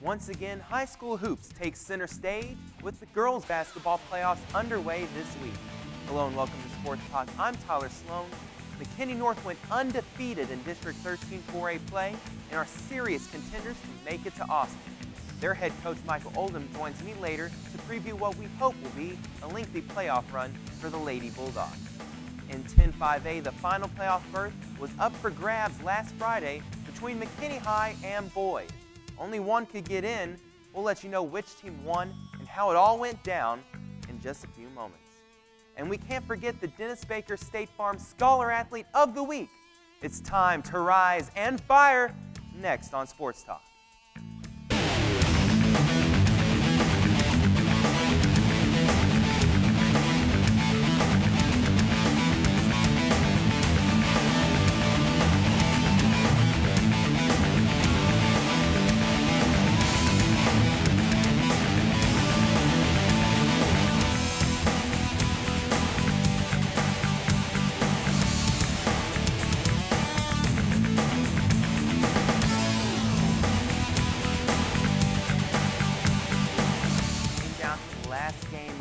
Once again, high school hoops take center stage with the girls basketball playoffs underway this week. Hello and welcome to Sports Talk. I'm Tyler Sloan. McKinney North went undefeated in District 13 4A play and are serious contenders to make it to Austin. Their head coach Michael Oldham joins me later to preview what we hope will be a lengthy playoff run for the Lady Bulldogs. In 10-5A, the final playoff berth was up for grabs last Friday between McKinney High and Boyd. Only one could get in. We'll let you know which team won and how it all went down in just a few moments. And we can't forget the Dennis Baker State Farm Scholar Athlete of the Week. It's time to rise and fire next on Sports Talk.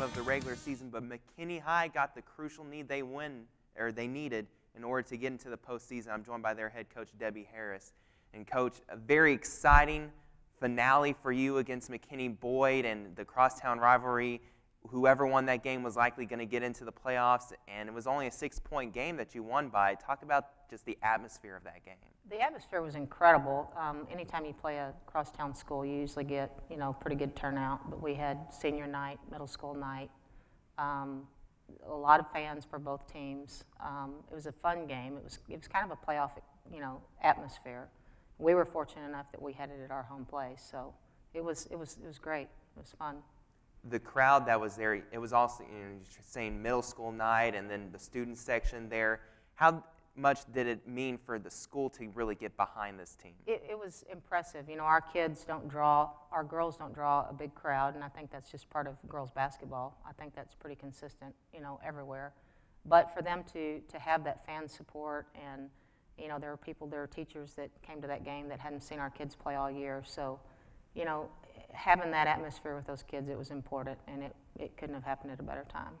Of the regular season, but McKinney High got the crucial need they needed in order to get into the postseason. I'm joined by their head coach, Debbie Harris. And Coach, a very exciting finale for you against McKinney Boyd and the crosstown rivalry. Whoever won that game was likely going to get into the playoffs, and it was only a 6-point game that you won by. Talk about just the atmosphere of that game. The atmosphere was incredible. Anytime you play a crosstown school, you usually get, pretty good turnout. But we had senior night, middle school night, a lot of fans for both teams. It was a fun game. It was kind of a playoff, atmosphere. We were fortunate enough that we had it at our home place, so it was great. It was fun. The crowd that was there, it was also, you're saying middle school night and then the student section there. How much did it mean for the school to really get behind this team? It was impressive. Our kids don't draw, our girls don't draw a big crowd, and I think that's just part of girls basketball. I think that's pretty consistent, everywhere. But for them to have that fan support, and, there were teachers that came to that game that hadn't seen our kids play all year. So, having that atmosphere with those kids, it was important, and it couldn't have happened at a better time.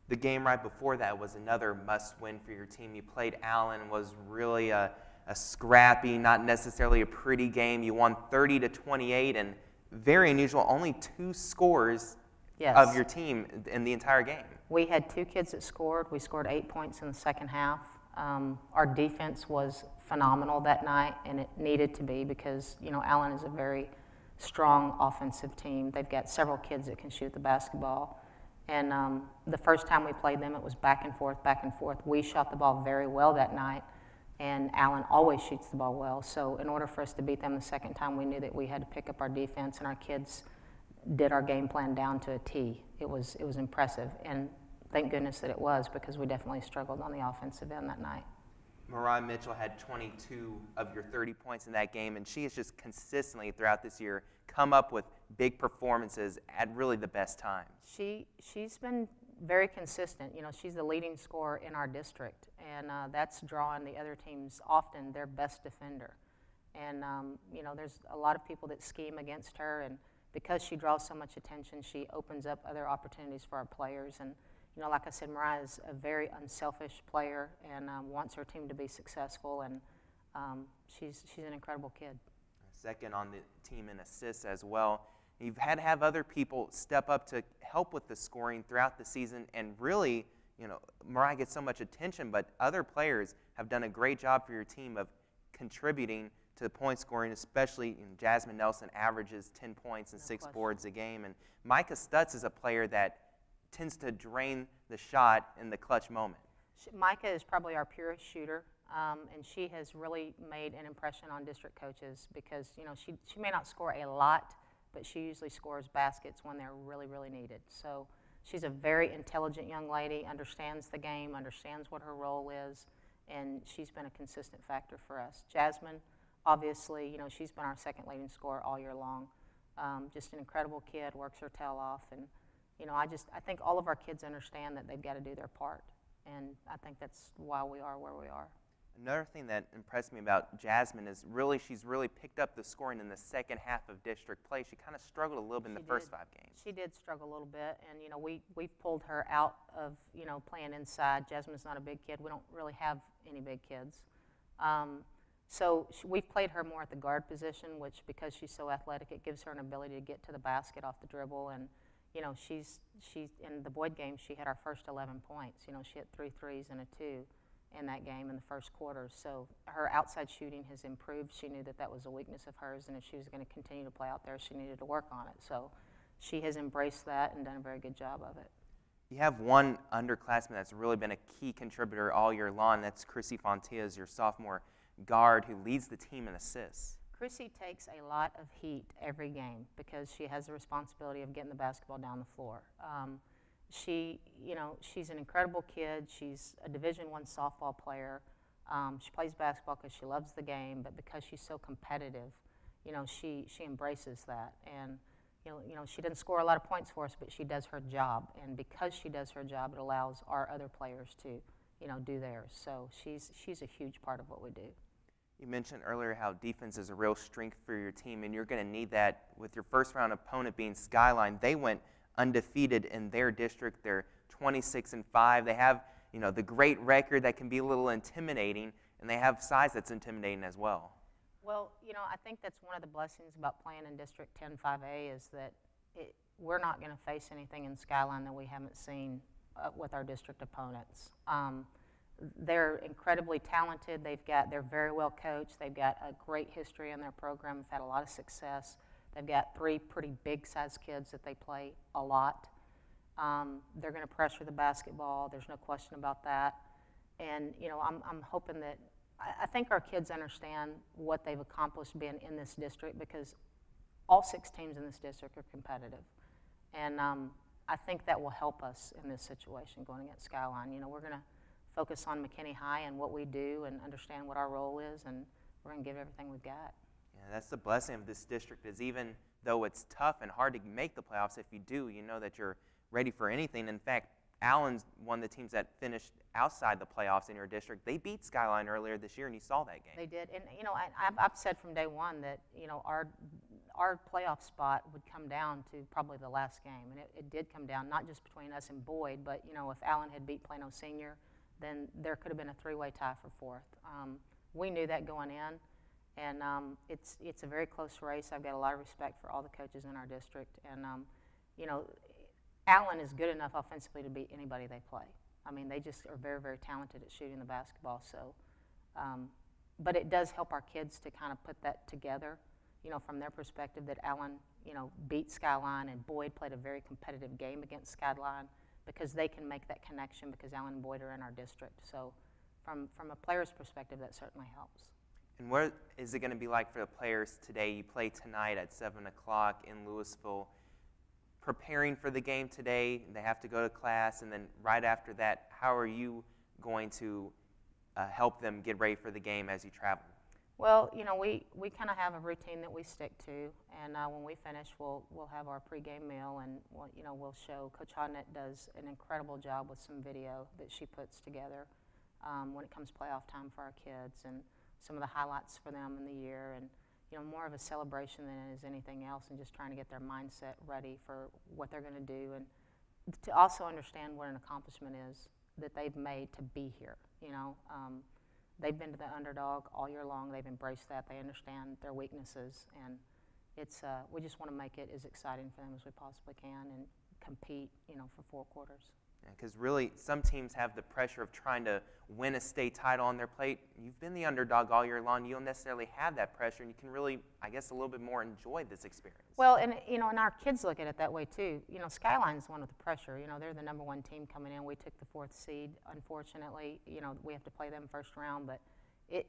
The game right before that was another must-win for your team. You played Allen, was really a scrappy, not necessarily a pretty game. You won 30-28, and very unusual, only 2 scores of your team in the entire game. We had 2 kids that scored. We scored 8 points in the second half. Our defense was phenomenal that night, and it needed to be because, Allen is a very strong offensive team. They've got several kids that can shoot the basketball. And the first time we played them, it was back and forth, back and forth. We shot the ball very well that night, and Allen always shoots the ball well. So in order for us to beat them the second time, we knew that we had to pick up our defense, and our kids did our game plan down to a T. It was impressive, and thank goodness that it was, because we definitely struggled on the offensive end that night. Mariah Mitchell had 22 of your 30 points in that game, and she has just consistently throughout this year come up with big performances at really the best times. She's been very consistent. She's the leading scorer in our district, and that's drawing the other teams often their best defender. And, there's a lot of people that scheme against her, and because she draws so much attention, she opens up other opportunities for our players. And like I said, Mariah is a very unselfish player and wants her team to be successful, and she's an incredible kid. Second on the team in assists as well. You've had to have other people step up to help with the scoring throughout the season, and really, Mariah gets so much attention, but other players have done a great job for your team of contributing to the point scoring, especially Jasmine Nelson averages 10 points and 6 boards a game, and Micah Stutz is a player that tends to drain the shot in the clutch moment. Micah is probably our purest shooter, and she has really made an impression on district coaches because, she may not score a lot, but she usually scores baskets when they're really, really needed. So she's a very intelligent young lady, understands the game, understands what her role is, and she's been a consistent factor for us. Jasmine, obviously, she's been our second leading scorer all year long. Just an incredible kid, works her tail off, and I think all of our kids understand that they've got to do their part, and I think that's why we are where we are. Another thing that impressed me about Jasmine is she's really picked up the scoring in the second half of district play. She kind of struggled a little bit in the first 5 games. She did struggle a little bit, and we've pulled her out of playing inside. Jasmine's not a big kid. We don't really have any big kids, so we've played her more at the guard position, which because she's so athletic, it gives her an ability to get to the basket off the dribble. And she's in the Boyd game. She had our first 11 points. She hit 3 threes and a 2. In that game in the first quarter. So her outside shooting has improved. She knew that that was a weakness of hers, and if she was going to continue to play out there, she needed to work on it. So she has embraced that and done a very good job of it. You have one underclassman that's really been a key contributor all year long. That's Chrissy Fontias, your sophomore guard, who leads the team in assists. Chrissy takes a lot of heat every game because she has the responsibility of getting the basketball down the floor. She's an incredible kid. She's a Division I softball player. She plays basketball because she loves the game, but because she's so competitive, she embraces that. And she doesn't score a lot of points for us, but she does her job. And because she does her job, it allows our other players to, do theirs. So she's a huge part of what we do. You mentioned earlier how defense is a real strength for your team, and you're going to need that with your first round opponent being Skyline. They went undefeated in their district. They're 26-5. They have, the great record that can be a little intimidating, and they have size that's intimidating as well. Well, I think that's one of the blessings about playing in District 10-5A is that we're not going to face anything in Skyline that we haven't seen with our district opponents. They're incredibly talented. They're very well coached. They've got a great history in their program. They've had a lot of success. They've got 3 pretty big-sized kids that they play a lot. They're going to pressure the basketball. There's no question about that. And, I'm hoping that I think our kids understand what they've accomplished being in this district because all 6 teams in this district are competitive. And I think that will help us in this situation going against Skyline. We're going to focus on McKinney High and what we do and understand what our role is, and we're going to give everything we've got. Yeah, that's the blessing of this district is even though it's tough and hard to make the playoffs, if you do, you know that you're ready for anything. In fact, Allen's one of the teams that finished outside the playoffs in your district. They beat Skyline earlier this year, and you saw that game. They did. And, I've said from day one that, our playoff spot would come down to probably the last game. And it did come down, not just between us and Boyd, but, if Allen had beat Plano Senior, then there could have been a 3-way tie for 4th. We knew that going in. And it's a very close race. I've got a lot of respect for all the coaches in our district. And, Allen is good enough offensively to beat anybody they play. I mean, they just are very, very talented at shooting the basketball. So, but it does help our kids to kind of put that together, from their perspective that Allen, beat Skyline and Boyd played a very competitive game against Skyline because they can make that connection because Allen and Boyd are in our district. So from a player's perspective, that certainly helps. And what is it going to be like for the players today? You play tonight at 7 o'clock in Louisville. Preparing for the game today, they have to go to class, and then right after that, how are you going to help them get ready for the game as you travel? Well, we kind of have a routine that we stick to, and when we finish, we'll have our pregame meal, and we'll show. Coach Hodnett does an incredible job with some video that she puts together when it comes playoff time for our kids, and some of the highlights for them in the year, and more of a celebration than it is anything else, and just trying to get their mindset ready for what they're going to do, and to also understand what an accomplishment is that they've made to be here. They've been to the underdog all year long. They've embraced that. They understand their weaknesses, and we just want to make it as exciting for them as we possibly can and compete, for 4 quarters. Because really, some teams have the pressure of trying to win a state title on their plate. You've been the underdog all year long. You don't necessarily have that pressure, and you can really, I guess, a little bit more enjoy this experience. Well, and and our kids look at it that way too. Skyline's the one with the pressure. They're the #1 team coming in. We took the 4th seed. Unfortunately, we have to play them first round, but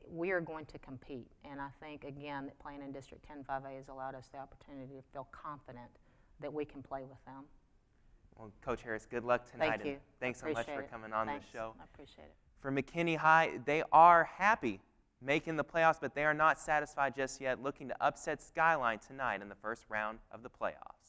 we are going to compete. And I think again that playing in District 10-5A has allowed us the opportunity to feel confident that we can play with them. Well, Coach Harris, good luck tonight. Thank you. And thanks so much for coming on the show. I appreciate it. For McKinney High, they are happy making the playoffs, but they are not satisfied just yet, looking to upset Skyline tonight in the first round of the playoffs.